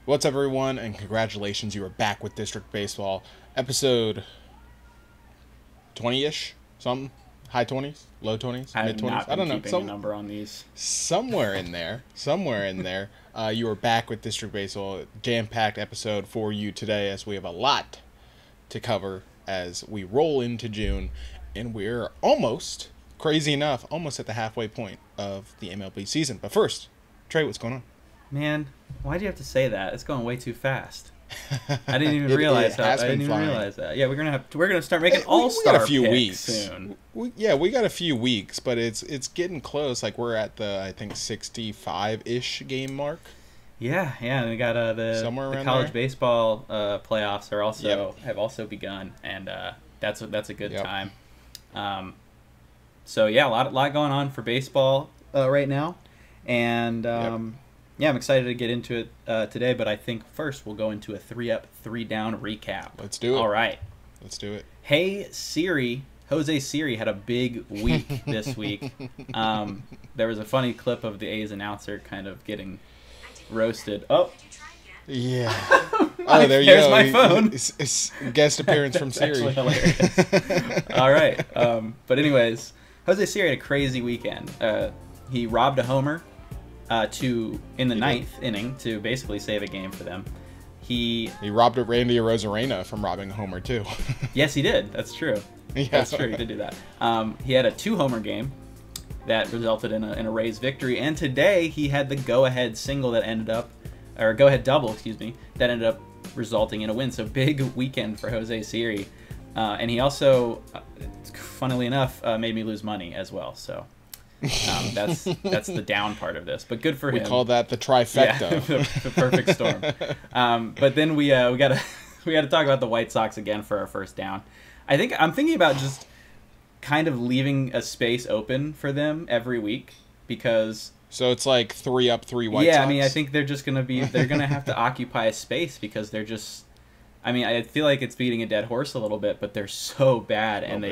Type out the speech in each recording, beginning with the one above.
What's up, everyone, and congratulations, you are back with District Baseball, episode 20-ish, something, high 20s, low 20s, I mid have 20s, not I been don't know, keeping a number on these. somewhere in there, you are back with District Baseball, jam-packed episode for you today, as we have a lot to cover as we roll into June, and we're almost, crazy enough, almost at the halfway point of the MLB season. But first, Trey, what's going on? Man, why do you have to say that? It's going way too fast. I didn't even It realize that. has I been didn't even flying. realize that. Yeah, we're gonna start making We all-star got a few picks weeks soon. We got a few weeks, but it's getting close. Like we're at the I think 65-ish game mark. Yeah, and we got Somewhere the around college there. baseball playoffs are also Yep. have also begun, and that's a good Yep. time. So yeah, a lot going on for baseball right now, and yeah, I'm excited to get into it today. But I think first we'll go into a 3-up, 3-down recap. Let's do it. All right. Let's do it. Hey Siri, Jose Siri had a big week this week. There was a funny clip of the A's announcer kind of getting roasted. Oh, Yeah. Oh, there you there's go. my phone. It's guest appearance from That's Siri. actually hilarious. All right. But anyways, Jose Siri had a crazy weekend. He robbed a homer in the ninth inning to basically save a game for them. He robbed Randy Arozarena from robbing a homer too. Yes, he did. That's true. Yeah. That's true. He did do that. He had a 2-homer game that resulted in a Rays victory, and today he had the go-ahead double, excuse me, that ended up resulting in a win. So big weekend for Jose Siri, and he also, funnily enough, made me lose money as well. So that's the down part of this, but good for We him. call that the trifecta. Yeah, the perfect storm. But then we gotta talk about the White Sox again for our first down. I'm thinking about just kind of leaving a space open for them every week because So it's like 3-up, 3 White yeah, Sox. I mean I think they're gonna have to occupy a space because they're just. I mean I feel like it's beating a dead horse a little bit, but they're so bad and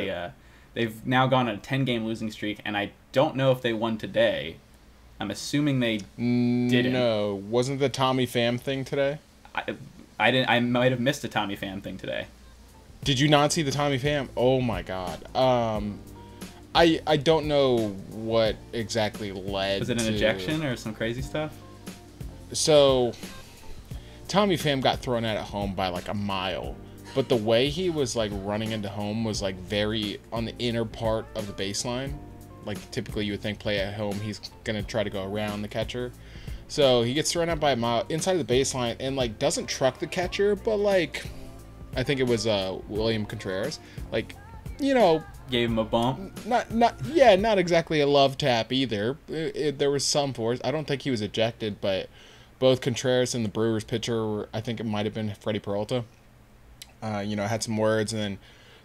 they've now gone on a 10-game losing streak, and I don't know if they won today. I'm assuming they didn't. No, wasn't the Tommy Pham thing today? I didn't. I might have missed a Tommy Pham thing today. Did you not see the Tommy Pham? Oh my God. I don't know what exactly led. Was it an to... ejection or some crazy stuff? So, Tommy Pham got thrown out at home by like a mile, but the way he was like running into home was like very on the inner part of the baseline. Like typically you would think play at home, he's gonna try to go around the catcher. So he gets thrown out by a mile inside of the baseline and like doesn't truck the catcher, but like I think it was William Contreras, like, you know, Gave him a bump. not exactly a love tap either. There was some force. I don't think he was ejected, but both Contreras and the Brewers pitcher were, I think it might have been Freddie Peralta, had some words, and then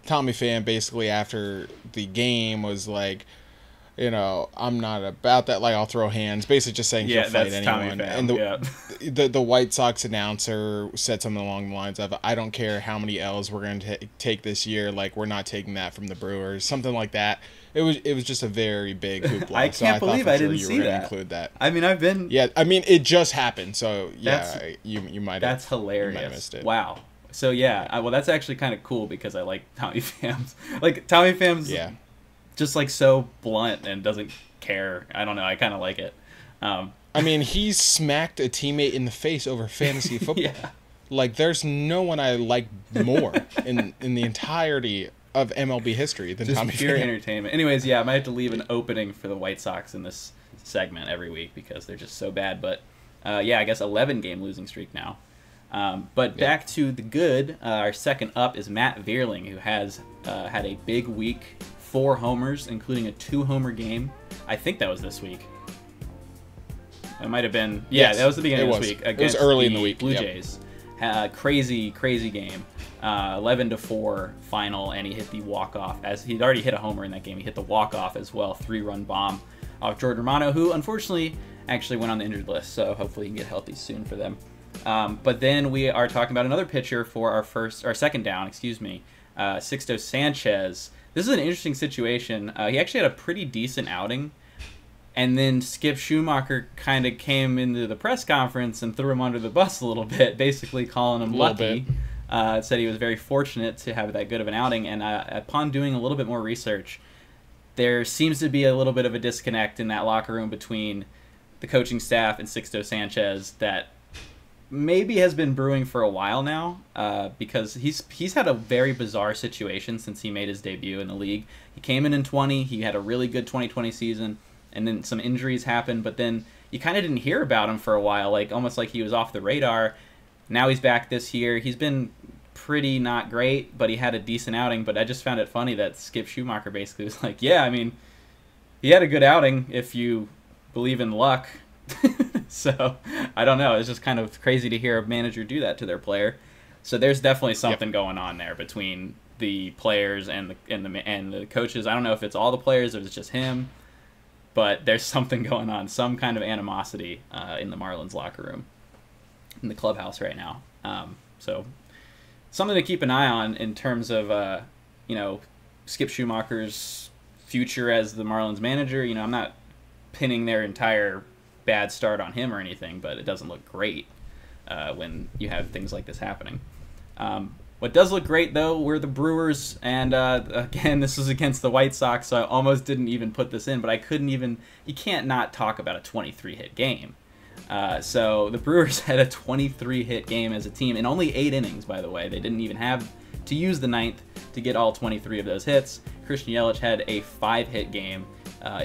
Tommy Pham basically after the game was like, I'm not about that. Like, I'll throw hands. Basically, just saying he'll fight that's Tommy anyone. Pham, And the White Sox announcer said something along the lines of, "I don't care how many L's we're going to take this year. Like, we're not taking that from the Brewers." Something like that. It was just a very big hoopla. I can't believe I didn't see that. Include that. I mean, I've been. Yeah, I mean, it just happened. So yeah, you might have. That's hilarious. You might have missed it. Wow. So yeah, well, that's actually kind of cool because I like Tommy Pham's. Like Tommy Pham's. Yeah. Just like so blunt and doesn't care. I don't know. I kind of like it. I mean, he smacked a teammate in the face over fantasy football. Yeah. Like, there's no one I like more in the entirety of MLB history than Just Tommy pure Pham. entertainment. Anyways, yeah, I might have to leave an opening for the White Sox in this segment every week because they're just so bad. But yeah, I guess 11-game losing streak now. But back to the good. Our second up is Matt Vierling, who has had a big week. 4 homers, including a 2-homer game. I think that was this week. It might have been. Yeah, Yes, that was the beginning it of this was. week. It was early in the week. Blue Yep. Jays. Crazy game. 11-4 final, and he hit the walk-off. As he'd already hit a homer in that game, he hit the walk-off as well. 3-run bomb off Jordan Romano, who unfortunately actually went on the injured list. So hopefully he can get healthy soon for them. But then we are talking about another pitcher for our second down. Sixto Sanchez. This is an interesting situation. He actually had a pretty decent outing, And then Skip Schumacher kind of came into the press conference and threw him under the bus a little bit, basically calling him lucky. Said he was very fortunate to have that good of an outing. And upon doing a little bit more research, there seems to be a little bit of a disconnect in that locker room between the coaching staff and Sixto Sanchez that maybe has been brewing for a while now, because he's had a very bizarre situation since he made his debut in the league. He came in 20, he had a really good 2020 season, and then some injuries happened, but then you kind of didn't hear about him for a while, like almost like he was off the radar. Now he's back this year. He's been pretty not great, but he had a decent outing. But I just found it funny that Skip Schumacher basically was like, yeah, I mean, he had a good outing if you believe in luck. So I don't know. It's just kind of crazy to hear a manager do that to their player. So there's definitely something going on there between the players and the coaches. I don't know if it's all the players or it's just him, but there's something going on, some kind of animosity in the Marlins locker room, in the clubhouse right now. So something to keep an eye on in terms of Skip Schumacher's future as the Marlins manager. I'm not pinning their entire bad start on him or anything, but it doesn't look great when you have things like this happening. What does look great, though, were the Brewers, and again, this was against the White Sox, so I almost didn't even put this in, but you can't not talk about a 23-hit game. So the Brewers had a 23-hit game as a team in only 8 innings, by the way. They didn't even have to use the 9th to get all 23 of those hits. Christian Yelich had a 5-hit game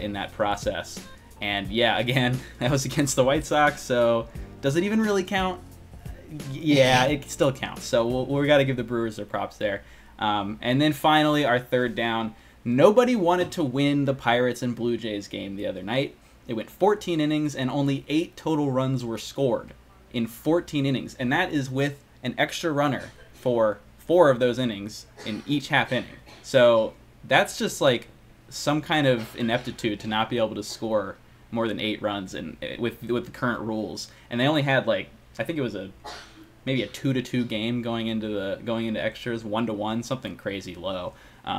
in that process. And yeah, again, that was against the White Sox, so does it even really count? Yeah, it still counts. So we got to give the Brewers their props there. And then finally, our third down. Nobody wanted to win the Pirates and Blue Jays game the other night. It went 14 innings, and only 8 total runs were scored in 14 innings. And that is with an extra runner for 4 of those innings in each half inning. So that's just like some kind of ineptitude to not be able to score more than 8 runs with the current rules. And they only had I think it was maybe a 2-2 game going into extras, 1-1, something crazy low.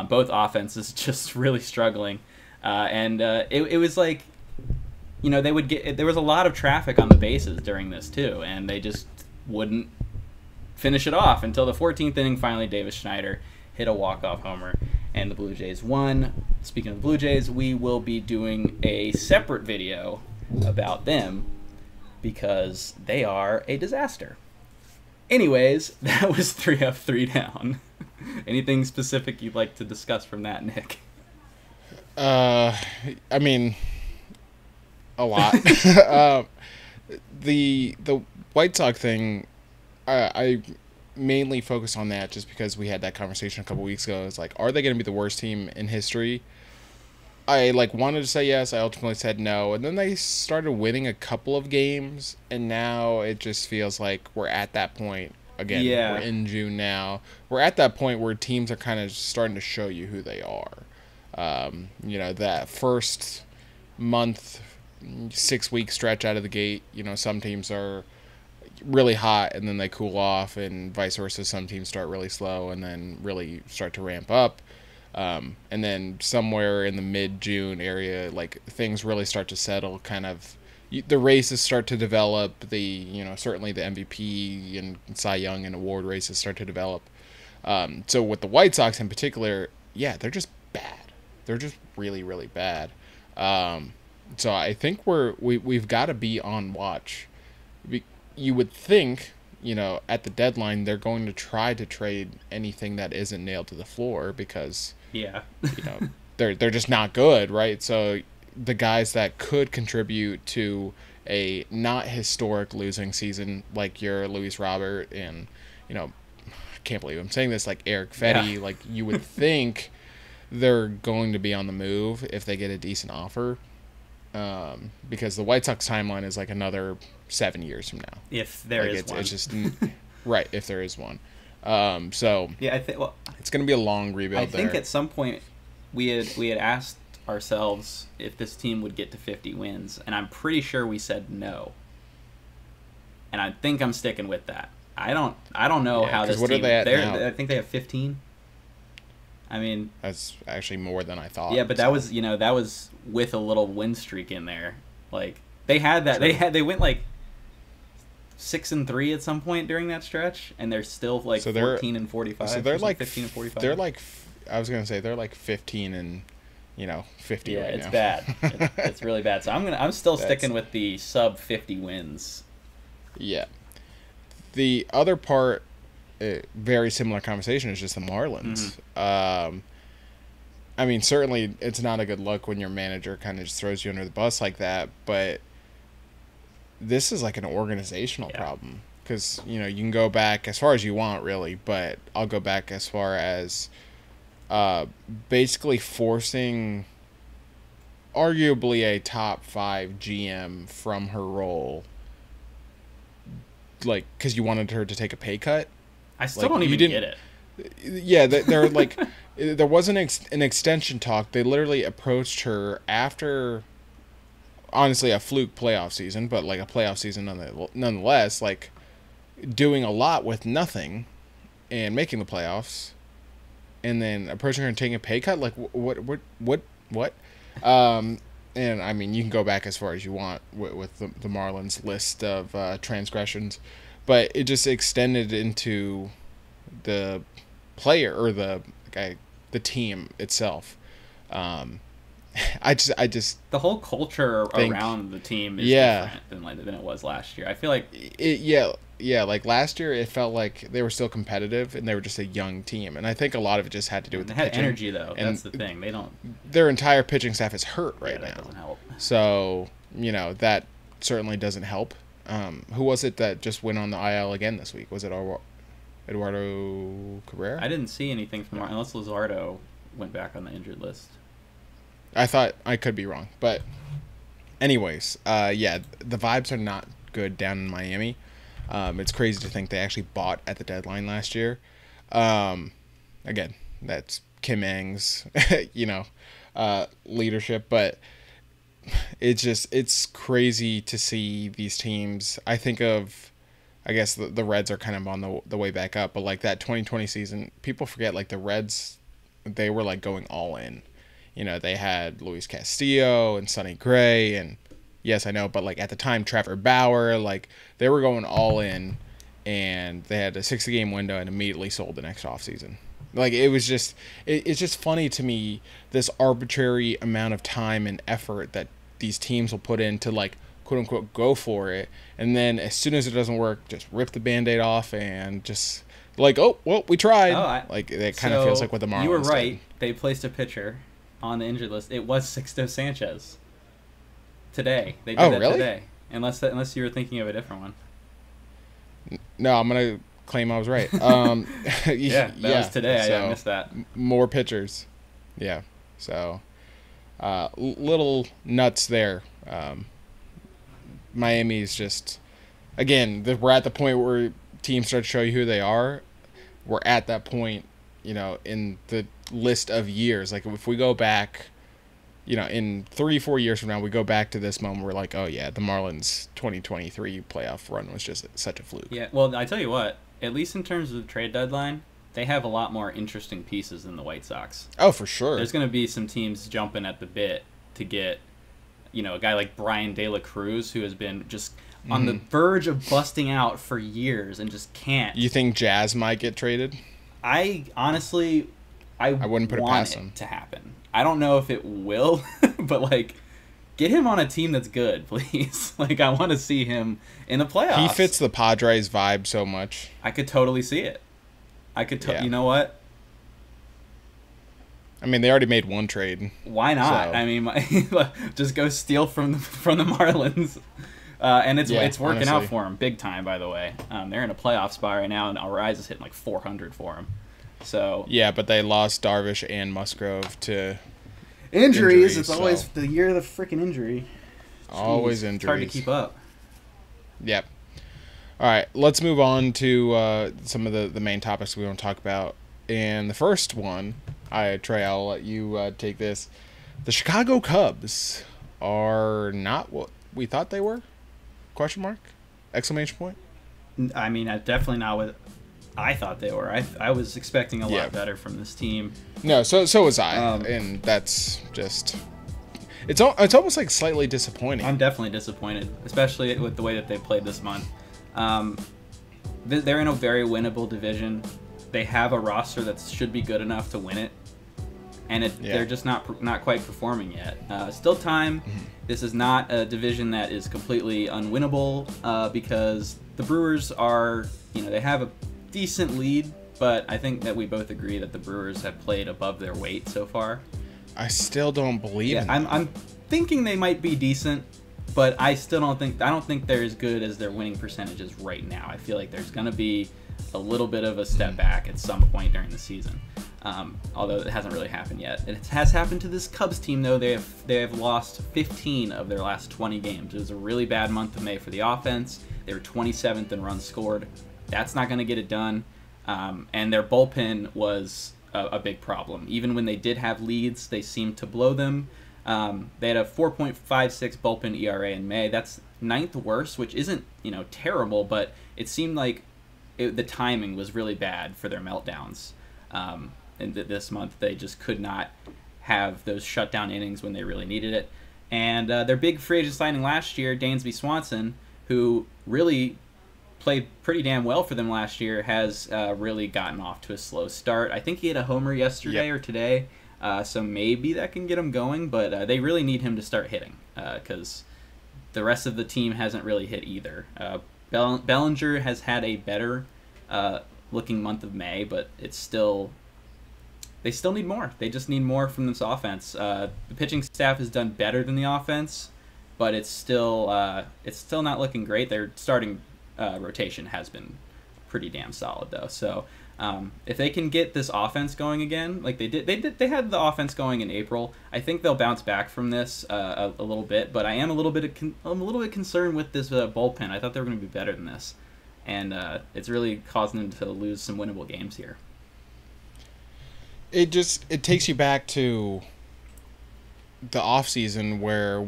Both offenses just really struggling, and it was like, there was a lot of traffic on the bases during this too, and they just wouldn't finish it off until the 14th inning. Finally, Davis Schneider hit a walk-off homer, and the Blue Jays won. Speaking of the Blue Jays, we will be doing a separate video about them, because they are a disaster. Anyways, that was 3 up, 3 down. Anything specific you'd like to discuss from that, Nick? I mean, a lot. The White Sox thing, I mainly focus on that just because we had that conversation a couple weeks ago. It's like, are they going to be the worst team in history? I wanted to say yes. I ultimately said no, and then they started winning a couple of games, and now it just feels like we're at that point again. Yeah. We're in June now. We're at that point where teams are kind of starting to show you who they are. That first month, 6-week stretch out of the gate. Some teams are really hot and then they cool off, and vice versa. Some teams start really slow and then really start to ramp up. And then somewhere in the mid-June area, things really start to settle, kind of the races start to develop, certainly the MVP and Cy Young and award races start to develop. So with the White Sox in particular, yeah, they're just bad. They're just really, really bad. So I think we've got to be on watch. You would think, at the deadline, they're going to try to trade anything that isn't nailed to the floor, because yeah, they're just not good, right? So the guys that could contribute to a not historic losing season, like your Luis Robert and I can't believe I'm saying this, like Eric Fetty, yeah. You would think they're going to be on the move if they get a decent offer, because the White Sox timeline is another 7 years from now, if there is one. It's just right, if there is one. So yeah, I think it's going to be a long rebuild. I think at some point we had asked ourselves if this team would get to 50 wins, and I'm pretty sure we said no. And I think I'm sticking with that. I don't know how this what team. Are they at now? I think they have 15. I mean, That's actually more than I thought. yeah, but that was that was with a little win streak in there. Like they had that. True. They went like 6-3 at some point during that stretch, and they're still like So they're- 14-45. So they're like 15-45. They're like, I was gonna say they're like 15 and 50 yeah, right it's now. bad. It's really bad. So I'm still That's- sticking with the sub 50 wins. Yeah. The other part, very similar conversation, is just the Marlins. I mean, certainly it's not a good look when your manager kind of just throws you under the bus like that, but this is like an organizational problem. Because, you can go back as far as you want, really, but I'll go back as far as basically forcing arguably a top 5 GM from her role, like, because you wanted her to take a pay cut. I still Like, don't you even didn't- get it. Yeah, they're like, there wasn't an extension talk. They literally approached her after, honestly, a fluke playoff season, but like a playoff season nonetheless, like doing a lot with nothing and making the playoffs, and then approaching her and taking a pay cut. Like, what? And I mean, you can go back as far as you want with the Marlins list of transgressions, but it just extended into the player or the team itself. I just The whole culture think- around the team is Yeah. different than it was last year. I feel like yeah, like last year it felt like they were still competitive and they were just a young team, and I think a lot of it just had to do with they the had pitching. energy though. and That's the thing. They don't. Their entire pitching staff is hurt right That now, doesn't help. so that certainly doesn't help. Who was it that just went on the IL again this week? Was it Eduardo Cabrera? I didn't see anything from unless Luzardo went back on the injured list. I thought I could be wrong, but anyways, yeah, the vibes are not good down in Miami. It's crazy to think they actually bought at the deadline last year. Again, that's Kim Ng's, leadership, but it's crazy to see these teams. I guess the Reds are kind of on the way back up, but like that 2020 season, people forget like the Reds, they were like going all in. They had Luis Castillo and Sonny Gray, and yes, I know, but like at the time, Trevor Bauer, like they were going all in, and they had a 60-game window and immediately sold the next offseason. Like it was just, it's just funny to me, this arbitrary amount of time and effort that these teams will put in to like quote unquote go for it, and then as soon as it doesn't work, just rip the Band-Aid off and just like, oh well, we tried. Like that kind of feels like what the Marlins You were right. did. They placed a pitcher on the injured list. It was Sixto Sanchez. Today they did that really? today. Unless you were thinking of a different one. No, I'm gonna claim I was right. Yeah, that was today. So, I missed that. more pitchers. Yeah. So, little nuts there. Miami's just, again, we're at the point where teams start to show you who they are. We're at that point, in the list of years. Like if we go back, in 3-4 years from now, we go back to this moment, we're like, oh yeah, the Marlins 2023 playoff run was just such a fluke. Yeah, well, I tell you what, at least in terms of the trade deadline, they have a lot more interesting pieces than the White Sox. Oh, for sure. There's going to be some teams jumping at the bit to get, a guy like Brian De La Cruz, who has been just on the verge of busting out for years and just can't. You think Jazz might get traded? I honestly, I wouldn't put it want past it him to happen. I don't know if it will, but like, get him on a team that's good, please. Like, I want to see him in the playoffs. He fits the Padres vibe so much. I could totally see it. I could. Yeah. You know what? I mean, they already made one trade. Why not? So- I mean, just go steal from the Marlins, and it's working out honestly. for him big time. By the way, they're in a playoff spot right now, and Arraez is hitting like 400 for him. So Yeah, but they lost Darvish and Musgrove to injuries. Injuries, It's always so- the year of the freaking injury. always Jeez, injuries. It's hard to keep up. Yep. All right, let's move on to some of the main topics we want to talk about. And the first one, Trey, I'll let you take this. The Chicago Cubs are not what we thought they were? Question mark? Exclamation point? I mean, definitely not I thought they were. I was expecting a Yeah. lot better from this team. No, so was I, and that's just it's almost like slightly disappointing. I'm definitely disappointed, especially with the way that they played this month. They're in a very winnable division. They have a roster that should be good enough to win it, and they're just not quite performing yet. Still time. This is not a division that is completely unwinnable because the Brewers are, they have a decent lead, but I think that we both agree that the Brewers have played above their weight so far. I still don't believe in that. I'm thinking they might be decent, but I don't think they're as good as their winning percentages right now. I feel like there's going to be a little bit of a step back at some point during the season. Although it hasn't really happened yet. It has happened to this Cubs team, though. They have lost 15 of their last 20 games. It was a really bad month of May for the offense. They were 27th in runs scored. That's not going to get it done. And their bullpen was a big problem. Even when they did have leads, they seemed to blow them. They had a 4.56 bullpen ERA in May. That's 9th worst, which isn't terrible, but it seemed like the timing was really bad for their meltdowns. And this month they just could not have those shutdown innings when they really needed it. And their big free agent signing last year, Dansby Swanson, who really played pretty damn well for them last year, has really gotten off to a slow start. I think he hit a homer yesterday or today, so maybe that can get him going, but they really need him to start hitting because the rest of the team hasn't really hit either. Bellinger has had a better looking month of May, but they still need more. They just need more from this offense. The pitching staff has done better than the offense, but it's still not looking great. Their starting rotation has been pretty damn solid though. So if they can get this offense going again, like they had the offense going in April. I think they'll bounce back from this a little bit. But I am a little bit concerned with this bullpen. I thought they were going to be better than this, and it's really causing them to lose some winnable games here. It takes you back to the offseason where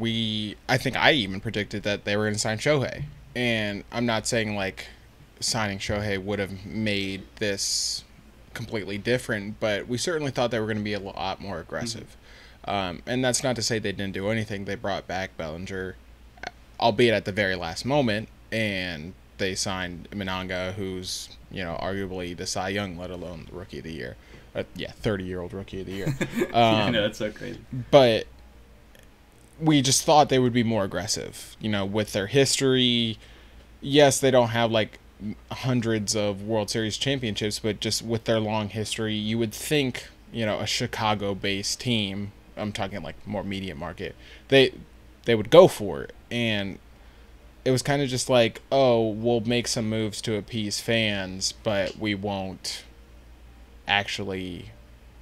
I think I even predicted that they were going to sign Shohei. And I'm not saying like signing Shohei would have made this completely different, but we certainly thought they were going to be a lot more aggressive. And that's not to say they didn't do anything. They brought back Bellinger, albeit at the very last moment, and they signed Minanga, who's, arguably the Cy Young, let alone the Rookie of the Year. 30-year-old Rookie of the Year. I know, that's so crazy. But we just thought they would be more aggressive, with their history. Yes, they don't have like hundreds of World Series championships, but just with their long history, you would think, a Chicago-based team, I'm talking like more medium market, they would go for it. And it was kind of just like, oh, we'll make some moves to appease fans, but we won't actually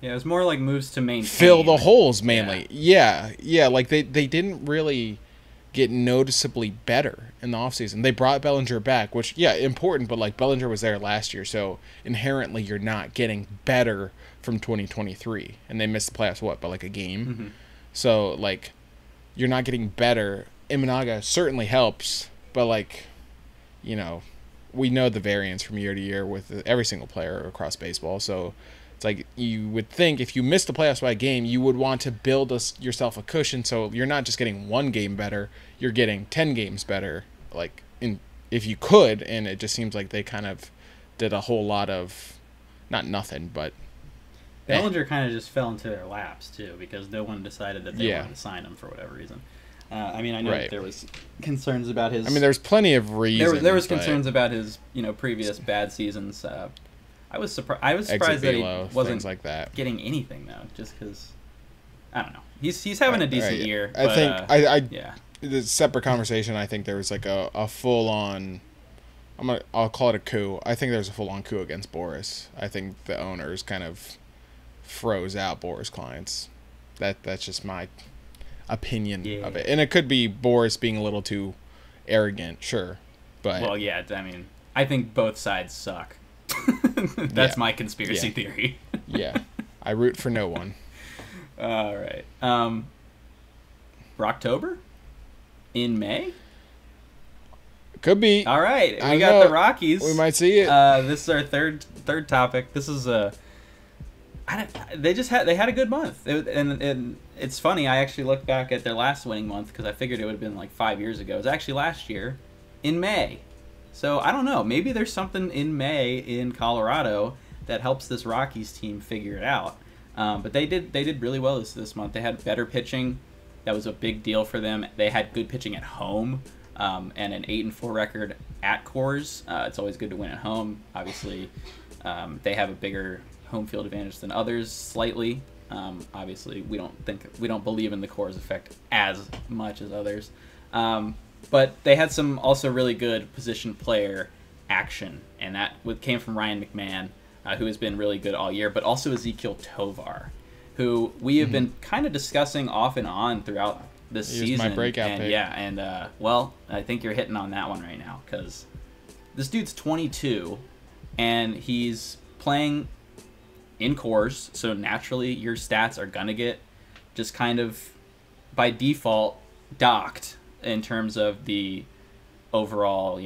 it was more like moves to maintain, fill the holes mainly. Yeah, like they didn't really get noticeably better in the offseason. They brought Bellinger back, which important, but like Bellinger was there last year, so inherently you're not getting better from 2023, and they missed the playoffs by like a game. So like you're not getting better. Imanaga certainly helps, but like we know the variance from year to year with every single player across baseball. So it's like you would think if you missed the playoffs by a game, you would want to build yourself a cushion. So you're not just getting one game better, you're getting 10 games better, like if you could. And it just seems like they kind of did a whole lot of not nothing, but Bellinger kind of just fell into their laps too, because no one decided that they wanted to sign him for whatever reason. I know that there was concerns about his. There's plenty of reasons. There was concerns about his, previous bad seasons. I was surprised that he wasn't like that. Getting anything though, just because. I don't know. He's having a decent year. I think the separate conversation. I think there was like a full on. I'll call it a coup. I think there's a full on coup against Boras. I think the owners kind of froze out Boras clients. That's just my opinion of it, and it could be Boras being a little too arrogant, sure, but I think both sides suck. That's my conspiracy theory. I root for no one. All right, Rocktober in May. Could be. All right, I we don't got know. the Rockies. We might see it. This is our third topic. This is they had a good month, and it's funny. I actually looked back at their last winning month because I figured it would have been like 5 years ago. It was actually last year, in May. So I don't know. Maybe there's something in May in Colorado that helps this Rockies team figure it out. But they did really well this month. They had better pitching. That was a big deal for them. They had good pitching at home, and an 8-4 record at Coors. It's always good to win at home. Obviously, they have a bigger home field advantage than others slightly. Obviously, we don't believe in the Coors effect as much as others. But they had some also really good position player action, and that came from Ryan McMahon, who has been really good all year, but also Ezequiel Tovar, who we have been kind of discussing off and on throughout this season. He was my breakout pick. Yeah, and well, I think you're hitting on that one right now, because this dude's 22, and he's playing in Coors, so naturally your stats are going to get just kind of by default docked in terms of the overall,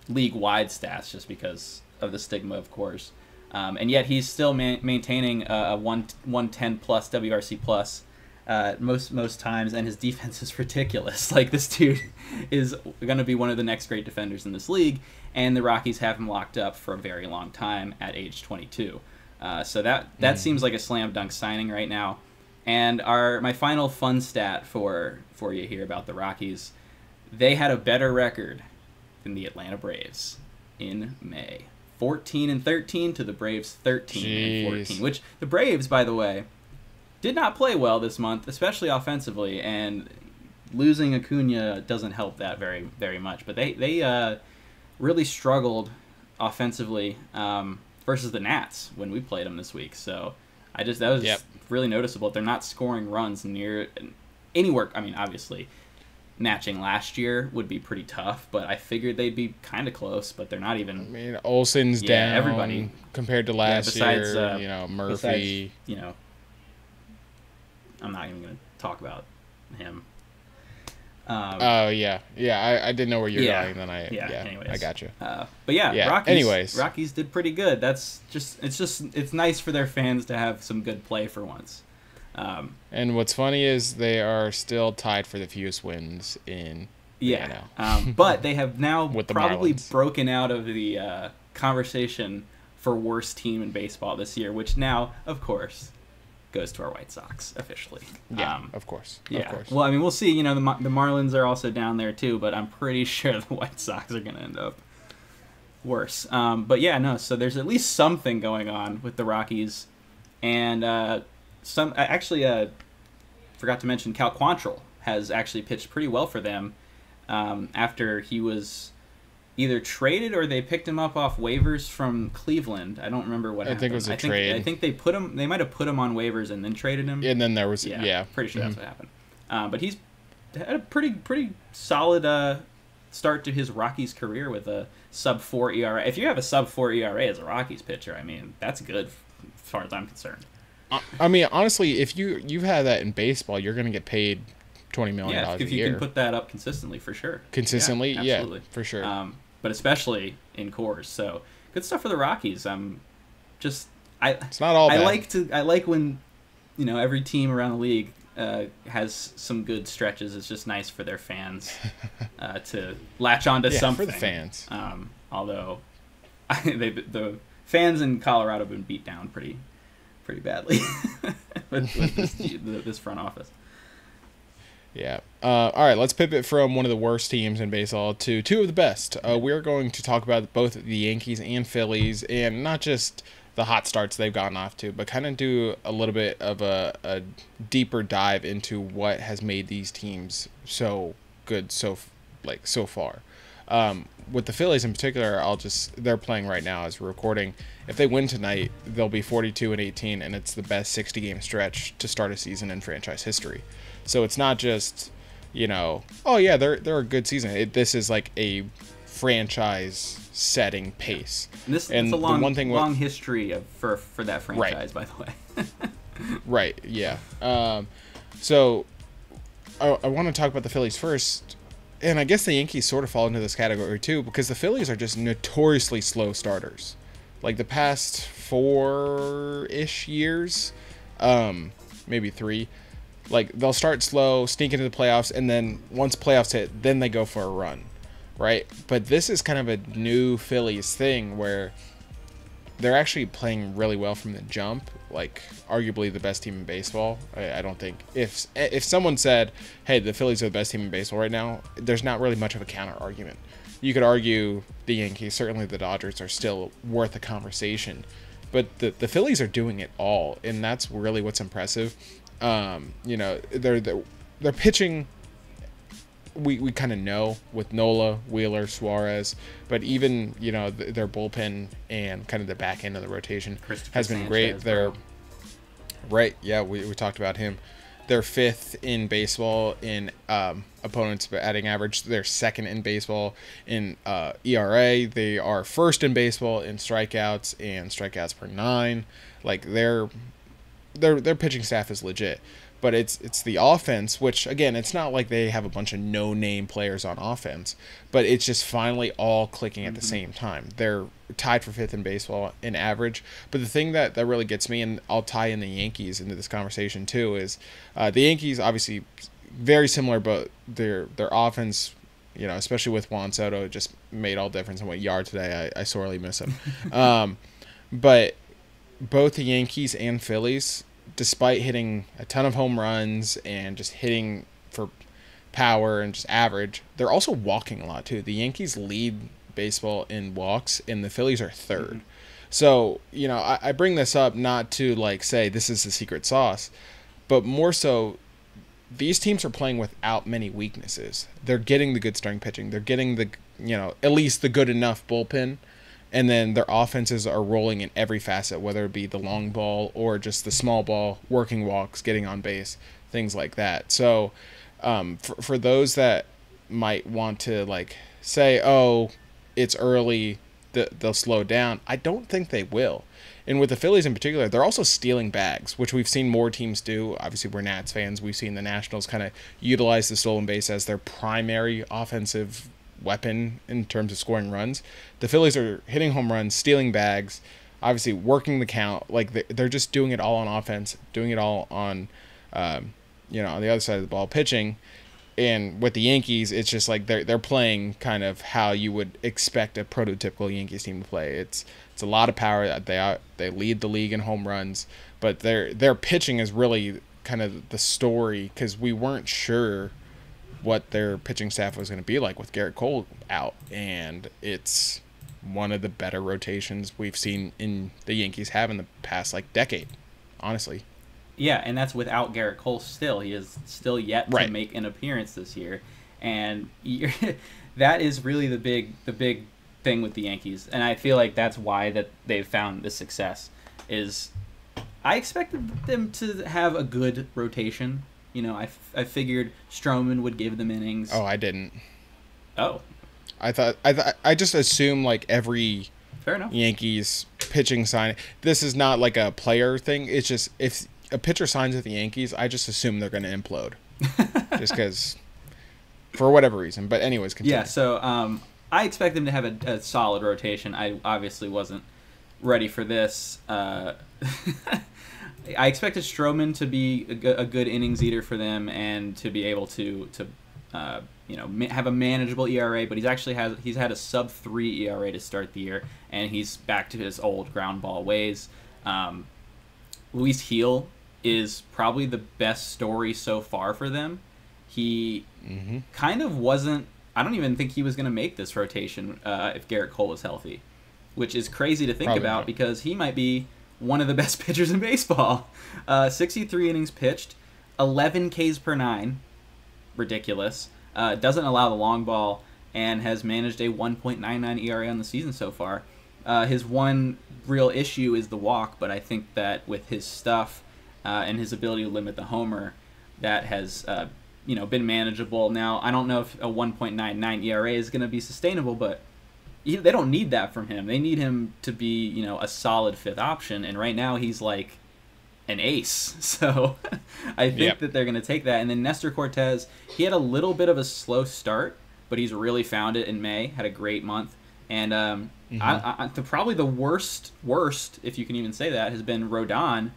league-wide stats, just because of the stigma of Coors. And yet he's still maintaining a 110 plus WRC plus most times, and his defense is ridiculous. Like, this dude is going to be one of the next great defenders in this league, and the Rockies have him locked up for a very long time at age 22. So that seems like a slam dunk signing right now. And my final fun stat for you here about the Rockies, they had a better record than the Atlanta Braves in May. 14-13 to the Braves 13-14, which the Braves, by the way, did not play well this month, especially offensively, and losing Acuna doesn't help that very, very much. But they really struggled offensively versus the Nats when we played them this week. So that was just really noticeable. They're not scoring runs near anywhere. I mean, obviously, matching last year would be pretty tough, but I figured they'd be kind of close, but they're not even. I mean, Olsen's down. Everybody compared to last besides, year. Murphy. Besides, I'm not even going to talk about him. Oh yeah. I didn't know where you're going. Then anyways. I got you. But Rockies did pretty good. It's nice for their fans to have some good play for once. And what's funny is they are still tied for the fewest wins in the NL. But they have now probably Marlins. broken out of the conversation for worst team in baseball this year, which now, of course, goes to our White Sox officially. Yeah, of course. Yeah. Of course. Well, I mean, we'll see. The Marlins are also down there too, but I'm pretty sure the White Sox are going to end up worse. But yeah, no. So there's at least something going on with the Rockies, and forgot to mention Cal Quantrill has actually pitched pretty well for them after he was either traded or they picked him up off waivers from Cleveland. I don't remember what happened. I think it was a trade. I think they might have put him on waivers and then traded him. And then there was pretty sure that's what happened. But he's had a pretty solid start to his Rockies career with a sub-4 ERA. If you have a sub-4 ERA as a Rockies pitcher, I mean, that's good as far as I'm concerned. I mean, honestly, if you've had that in baseball, you're going to get paid $20 million a year. If you can put that up consistently, for sure. Consistently, absolutely. For sure. But especially in Coors, so good stuff for the Rockies. It's not all bad. I like when every team around the league has some good stretches. It's just nice for their fans to latch onto something. For the fans. Although the fans in Colorado have been beat down pretty badly with this front office. Yeah. All right, let's pivot from one of the worst teams in baseball to two of the best. We're going to talk about both the Yankees and Phillies, and not just the hot starts they've gotten off to, but kind of do a little bit of a deeper dive into what has made these teams so good so far. With the Phillies in particular, they're playing right now as we're recording. If they win tonight, they'll be 42-18, and it's the best 60-game stretch to start a season in franchise history. So it's not just, they're a good season. This is like a franchise-setting pace. And it's a long history for that franchise, by the way. Right. Yeah. So I want to talk about the Phillies first. and I guess the Yankees sort of fall into this category too, because the Phillies are just notoriously slow starters. Like the past 4-ish years, maybe 3, like they'll start slow, sneak into the playoffs, and then once playoffs hit, then they go for a run, right? But this is kind of a new Phillies thing where they're actually playing really well from the jump, like arguably the best team in baseball. I don't think if someone said, hey, the Phillies are the best team in baseball right now, there's not really much of a counter argument. You could argue the Yankees, certainly the Dodgers, are still worth a conversation, but the Phillies are doing it all, and that's really what's impressive. You know, they're pitching. We kind of know with Nola, Wheeler, Suarez, but even, you know, their bullpen and kind of the back end of the rotation has been great. They're right. Yeah, we talked about him. They're 5th in baseball in opponents batting average. They're 2nd in baseball in ERA. They are 1st in baseball in strikeouts and strikeouts per 9. Like their pitching staff is legit. But it's the offense, which, again, it's not like they have a bunch of no-name players on offense, but it's just finally all clicking at the same time. They're tied for 5th in baseball in average. But the thing that really gets me, and I'll tie in the Yankees into this conversation too, is the Yankees, obviously very similar, but their offense, you know, especially with Juan Soto, just made all difference. And what yard today, I sorely miss him. But both the Yankees and Phillies, despite hitting a ton of home runs and just hitting for power and just average, they're also walking a lot too. The Yankees lead baseball in walks, and the Phillies are 3rd. Mm-hmm. So, you know, I bring this up not to like say this is the secret sauce, but more so these teams are playing without many weaknesses. They're getting the good starting pitching. They're getting the, you know, at least the good enough bullpen. And then their offenses are rolling in every facet, whether it be the long ball or just the small ball, working walks, getting on base, things like that. So for those that might want to like say, oh, it's early, they'll slow down, I don't think they will. And with the Phillies in particular, they're also stealing bags, which we've seen more teams do. Obviously, we're Nats fans. We've seen the Nationals kind of utilize the stolen base as their primary offensive weapon in terms of scoring runs. The Phillies are hitting home runs, stealing bags, obviously working the count. Like they're just doing it all on offense, doing it all on, you know, on the other side of the ball, pitching. And with the Yankees, it's just like they're playing kind of how you would expect a prototypical Yankees team to play. It's a lot of power. They lead the league in home runs, but their pitching is really kind of the story, because we weren't sure what their pitching staff was going to be like with Garrett Cole out, and it's one of the better rotations we've seen in the Yankees have in the past like decade, honestly. Yeah, and that's without Garrett Cole still. He is still yet to make an appearance this year, and that is really the big thing with the Yankees, and I feel like that's why that they've found this success. Is I expected them to have a good rotation. You know, I figured Stroman would give them innings. Oh, I didn't. Oh. I just assume like every fair enough Yankees pitching sign. This is not like a player thing. It's just if a pitcher signs with the Yankees, I just assume they're going to implode, just because for whatever reason. But anyways, continue. Yeah. So I expect them to have a solid rotation. I obviously wasn't ready for this. I expected Stroman to be a good innings eater for them and to be able to you know, have a manageable ERA, but he's had a sub-3 ERA to start the year, and he's back to his old ground ball ways. Luis Gil is probably the best story so far for them. He kind of wasn't. I don't even think he was going to make this rotation if Garrett Cole was healthy, which is crazy to think probably about not. Because he might be one of the best pitchers in baseball. 63 innings pitched, 11 Ks per 9, ridiculous. Doesn't allow the long ball, and has managed a 1.99 ERA on the season so far. His one real issue is the walk, but I think that with his stuff and his ability to limit the homer, that has been manageable. Now, I don't know if a 1.99 ERA is going to be sustainable, but they don't need that from him. They need him to be, a solid fifth option, and right now he's like an ace. So I think that they're going to take that. And then Nestor Cortez, he had a little bit of a slow start, but he's really found it in May. Had a great month, and probably the worst, if you can even say that, has been Rodon,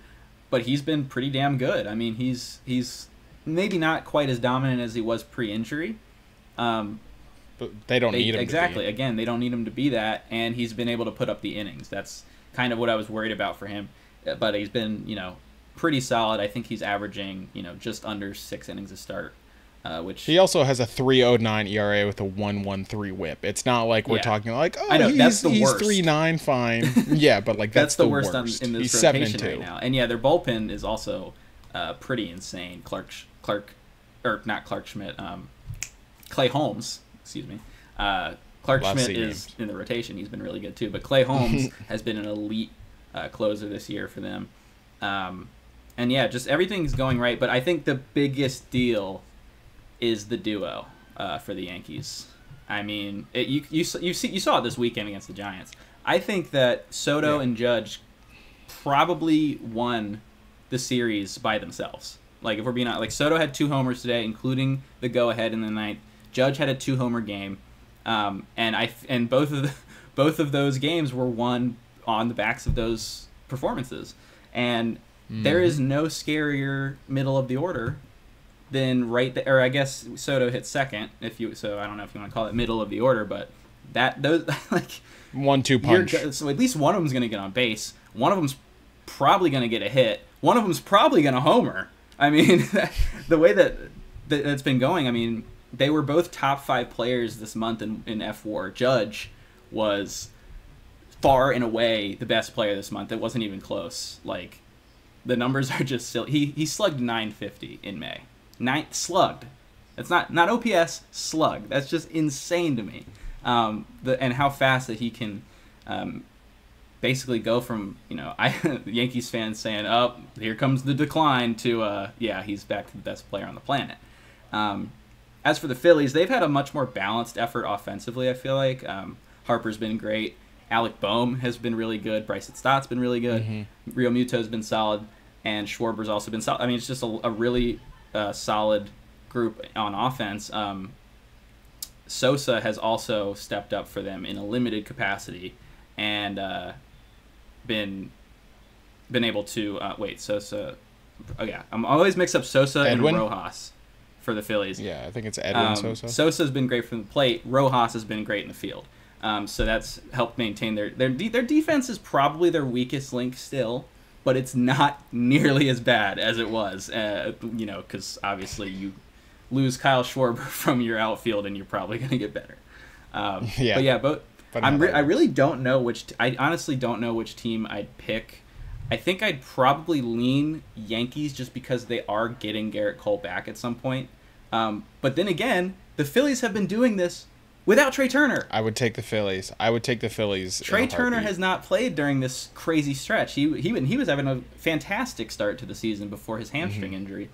but he's been pretty damn good. I mean, he's maybe not quite as dominant as he was pre-injury. But they don't need him exactly. to be. Again, they don't need him to be that, and he's been able to put up the innings. That's kind of what I was worried about for him. But he's been, pretty solid. I think he's averaging, just under 6 innings a start, which he also has a 3.09 ERA with a 1.13 WHIP. It's not like we're talking like, oh, I know, he's 3.9 fine. Yeah, but like that's the worst in this he's rotation 7-2 right now. And yeah, their bullpen is also pretty insane. Clay Holmes, excuse me. Clark Schmidt is in the rotation. He's been really good too. But Clay Holmes has been an elite closer this year for them. And yeah, just everything's going right. But I think the biggest deal is the duo for the Yankees. I mean, you saw it this weekend against the Giants. I think that Soto and Judge probably won the series by themselves. Like, if we're being honest, like Soto had 2 homers today, including the go-ahead in the ninth. Judge had a 2-homer game, and both of those games were won on the backs of those performances. And there is no scarier middle of the order than right there. Or I guess Soto hit second. So I don't know if you want to call it middle of the order, but those like 1-2 punch. So at least one of them's going to get on base. One of them's probably going to get a hit. One of them's probably going to homer. I mean, the way that's been going. I mean, they were both top 5 players this month in F4. Judge was far and away the best player this month. It wasn't even close. Like, the numbers are just silly. He slugged .950 in May. Slugged. It's not OPS, slugged. That's just insane to me. And how fast that he can basically go from, Yankees fans saying, oh, here comes the decline, to, he's back to the best player on the planet. As for the Phillies, they've had a much more balanced effort offensively, I feel like. Harper's been great. Alec Boehm has been really good. Bryson Stott's been really good. Real Muto's been solid. And Schwarber's also been solid. I mean, it's just a really solid group on offense. Sosa has also stepped up for them in a limited capacity and been able to... Sosa... Oh, yeah. I'm always mix up Sosa Edwin? and Rojas for the Phillies. Yeah, I think it's Edwin Sosa. Sosa's been great from the plate. Rojas has been great in the field. So that's helped maintain their defense is probably their weakest link still, but it's not nearly as bad as it was. Because obviously you lose Kyle Schwarber from your outfield and you're probably going to get better. I really don't know I honestly don't know which team I'd pick. I think I'd probably lean Yankees just because they are getting Garrett Cole back at some point. But then again, the Phillies have been doing this without Trey Turner. I would take the Phillies. Trey Turner has not played during this crazy stretch. He was having a fantastic start to the season before his hamstring injury.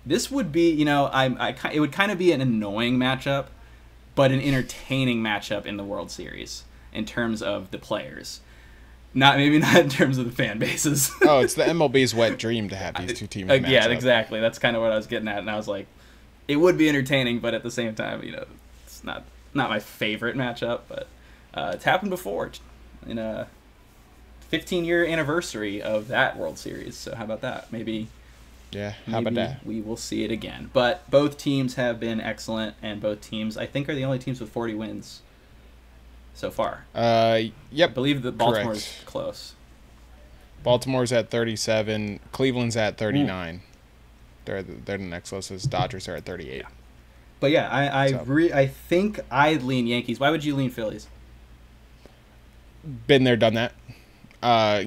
This would be, it would kind of be an annoying matchup, but an entertaining matchup in the World Series in terms of the players. Maybe not in terms of the fan bases. Oh, it's the MLB's wet dream to have these two teams match yeah, up. exactly. That's kind of what I was getting at, and I was like, it would be entertaining, but at the same time, it's not my favorite matchup. But it's happened before in a 15-year anniversary of that World Series. So how about that? Maybe about that? We will see it again. But both teams have been excellent, and both teams, I think, are the only teams with 40 wins so far. Yep. I believe that Baltimore's close. Baltimore's at 37. Cleveland's at 39. They're the next closest. Dodgers are at 38. Yeah. But yeah, I think I'd lean Yankees. Why would you lean Phillies? Been there, done that. A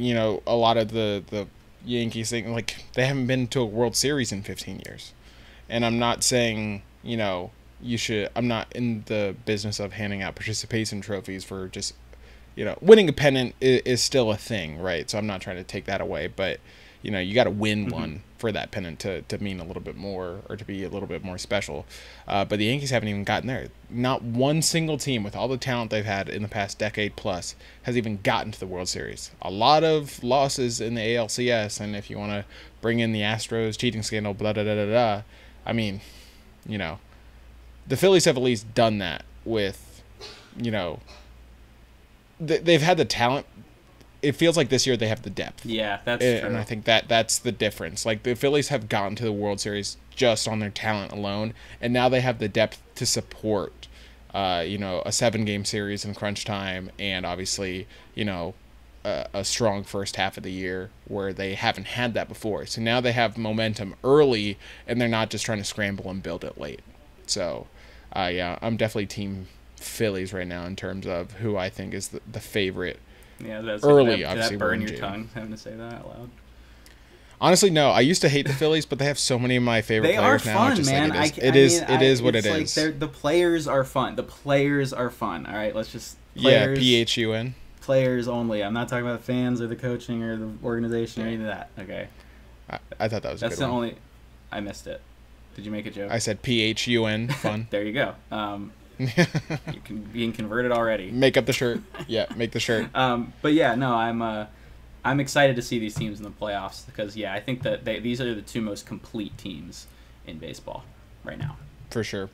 lot of the Yankees think like they haven't been to a World Series in 15 years, and I'm not saying you should. I'm not in the business of handing out participation trophies for just winning a pennant is still a thing, right? So I'm not trying to take that away, but you got to win one for that pennant to mean a little bit more or to be a little bit more special. But the Yankees haven't even gotten there. Not one single team with all the talent they've had in the past decade plus has even gotten to the World Series. A lot of losses in the ALCS, and if you want to bring in the Astros cheating scandal, blah, blah, blah, blah, blah, I mean, the Phillies have at least done that with, you know, they've had the talent. It feels like this year they have the depth. Yeah, that's true. And I think that's the difference. Like, the Phillies have gotten to the World Series just on their talent alone, and now they have the depth to support, you know, a 7-game series in crunch time, and obviously, you know, a strong first half of the year where they haven't had that before. So now they have momentum early, and they're not just trying to scramble and build it late. So, yeah, I'm definitely team Phillies right now in terms of who I think is the favorite. Yeah, that's early. Did Obviously, that burn your June. tongue having to say that out loud? Honestly, no. I used to hate the Phillies, but they have so many of my favorite They are players now. fun, It's just man. like it is what it like is. The players are fun. The players are fun. All right, let's just players, Yeah, PHUN. players only. I'm not talking about the fans or the coaching or the organization or any of that. Okay, I thought that was a that's good the one. only. I missed it. Did you make a joke? I said PHUN, fun. There you go. You can being converted already. Make up the shirt. Yeah, make the shirt. But yeah, no, I'm excited to see these teams in the playoffs because yeah, I think that these are the two most complete teams in baseball right now. For sure.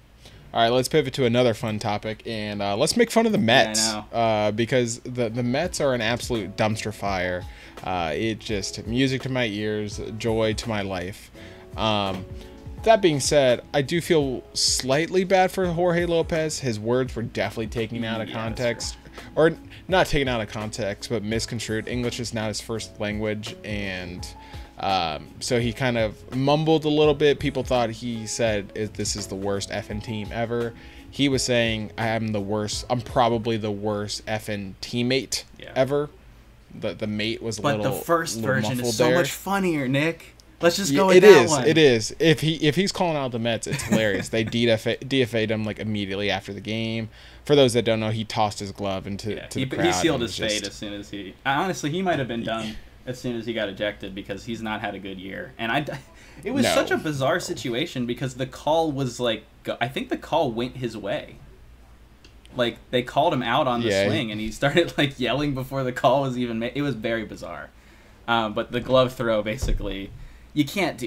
All right, let's pivot to another fun topic, and let's make fun of the Mets. Yeah, I because the Mets are an absolute dumpster fire. It just music to my ears, joy to my life. That being said, I do feel slightly bad for Jorge Lopez. His words were definitely taken out of context. Or not taken out of context, but misconstrued. English is not his first language, and so he kind of mumbled a little bit. People thought he said, this is the worst effing team ever. He was saying, I'm probably the worst effing teammate ever. The mate was a little But the first version is so there. much funnier, Nick. Let's just go with that one. It is. If he's calling out the Mets, it's hilarious. They DFA'd him like immediately after the game. For those that don't know, he tossed his glove into the crowd. He sealed his fate as soon as he. Honestly, he might have been done as soon as he got ejected because he's not had a good year. And it was such a bizarre situation because the call was like, I think the call went his way. Like, they called him out on the swing, and he started like yelling before the call was even made. It was very bizarre. But the glove throw basically. You can't do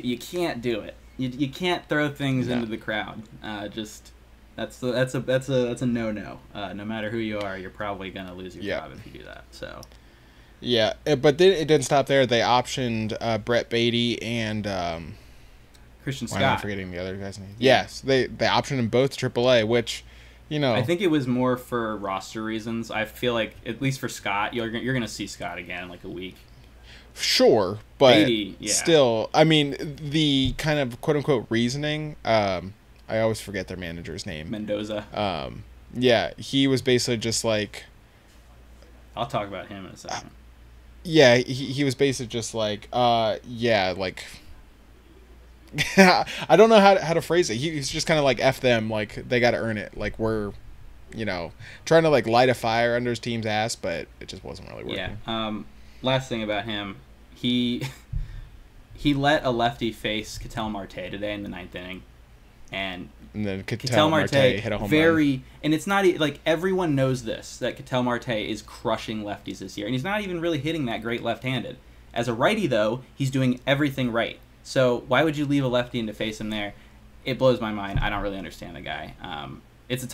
it. You can't throw things into the crowd. That's a no. No matter who you are, you're probably gonna lose your job if you do that. So. Yeah, but then it didn't stop there. They optioned Brett Beatty and Christian Scott. Why am I forgetting the other guy's name? Yes, they optioned them both to AAA, which, you know, I think it was more for roster reasons. I feel like at least for Scott, you're gonna see Scott again in like a week. Sure, but Beatty, still, I mean, the kind of quote-unquote reasoning, I always forget their manager's name. Mendoza. Yeah, he was basically just like... I'll talk about him in a second. Yeah, he was basically just like, yeah, like... I don't know how to phrase it. He's just kind of like, F them, like, they got to earn it. Like, we're, you know, trying to, like, light a fire under his team's ass, but it just wasn't really working. Yeah, last thing about him, he let a lefty face Ketel Marte today in the 9th inning, and then Ketel Marte hit a home run. And it's not like everyone knows this, that Ketel Marte is crushing lefties this year, and he's not even really hitting that great left-handed. As a righty, though, he's doing everything right. So why would you leave a lefty in to face him there? It blows my mind. I don't really understand the guy. It's a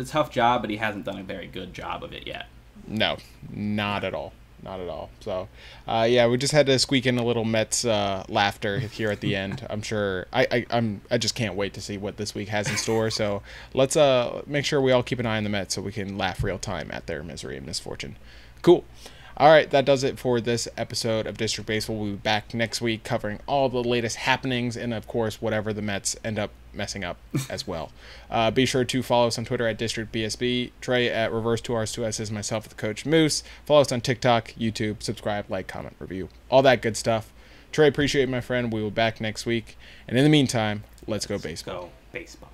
tough job, but he hasn't done a very good job of it yet. No, not at all. Not at all. So, yeah, we just had to squeak in a little Mets laughter here at the end. I'm sure. I just can't wait to see what this week has in store. So let's make sure we all keep an eye on the Mets so we can laugh real time at their misery and misfortune. Cool. All right, that does it for this episode of District Baseball. We'll be back next week covering all the latest happenings and, of course, whatever the Mets end up messing up as well. Be sure to follow us on Twitter at DistrictBSB, Trey at Reverse2Rs2S's, myself at the Coach Moose. Follow us on TikTok, YouTube, subscribe, like, comment, review, all that good stuff. Trey, appreciate it, my friend. We will be back next week. And in the meantime, let's go baseball. Let's go baseball.